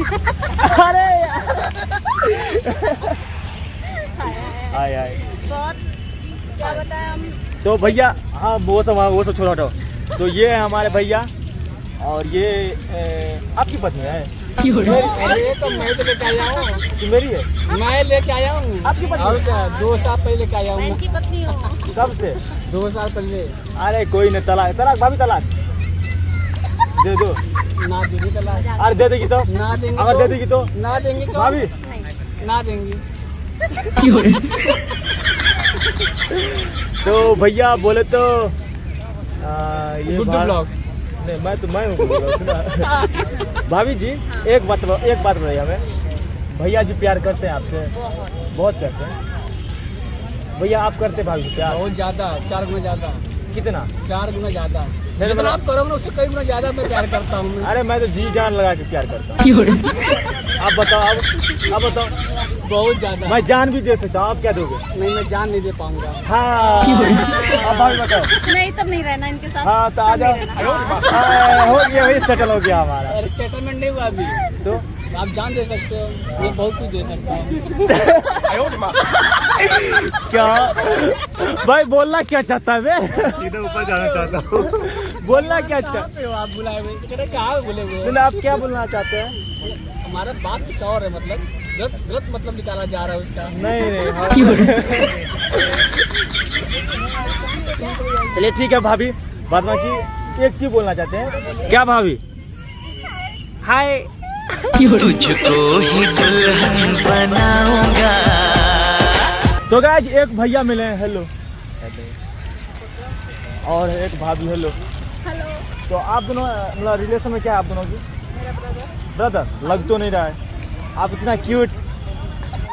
अरे हाय हाय। बहुत क्या बताएं हम। तो भैया हाँ वो सब छोड़ो हटो। तो ये है हमारे भैया और ये आपकी पत्नी है? अरे तो मैं तो लेके आया हूँ। तो मेरी है? मैं लेके आया हूँ। आपकी पत्नी? और क्या 2 साल पहले लेके आया मैं हूँ। इनकी पत्नी हूँ। कब से? 2 साल पहले। अरे कोई नहीं, तलाक भाभी तलाक दे दो। ना देंगे तलाक। अरे दे देगी तो? ना देंगे अगर तो? दे देगी तो? ना देंगे तो? भाभी नहीं। ना देंगे। तो भैया बोले तो ये गुड्डू ब्लॉग्स। नहीं मैं हूँ सुना। भाभी जी एक बात बताइए हमें, भैया जी प्यार करते हैं आपसे? बहुत करते हैं भैया। आप करते हैं भाभी से प्यार? बहुत ज्यादा, 4 गुना ज्यादा। कितना? 4 गुना ज्यादा। मेरे जितना मतलब- आप करोगे ना उससे कई गुना ज्यादा मैं प्यार करता हूँ। अरे मैं तो जी जान लगा के प्यार करता हूँ। आप बताओ आप बताओ। बहुत ज्यादा। मैं जान भी दे सकता हूँ, आप क्या दोगे? नहीं, मैं जान नहीं दे पाऊंगा। हाँ अब भाभी बताओ। नहीं तब नहीं रहना इनके साथ। हाँ तो आ तब जाओ। नहीं रहना। हो गया वही सेटल हो गया हमारा। अरे सेटलमेंट नहीं हुआ अभी। तो आप जान दे सकते हो, ये बहुत कुछ दे सकता हूँ। क्या भाई बोलना क्या चाहता है? मैं सीधे ऊपर जाना चाहता हूँ। बोलना क्या कहाँ चाहता पे हो आप बुलाए हुए? कह कहाँ बोले हुए? है? आप क्या बोलना चाहते हैं? हमारा बात कुछ और है, मतलब गलत मतलब निकाला जा रहा है उसका। नहीं हाँ। चलिए ठीक है भाभी, बाद बाकी एक चीज बोलना चाहते हैं। क्या भाभी? हाय। तुझको ही दुल्हन बनाऊंगा। तो गाइस एक भैया मिले हैं, हेलो, और एक भाभी, हेलो। हेलो। तो आप दोनों मतलब रिलेशन में क्या है आप दोनों की? मेरा ब्रदर। ब्रदर लग तो नहीं रहा है, आप इतना क्यूट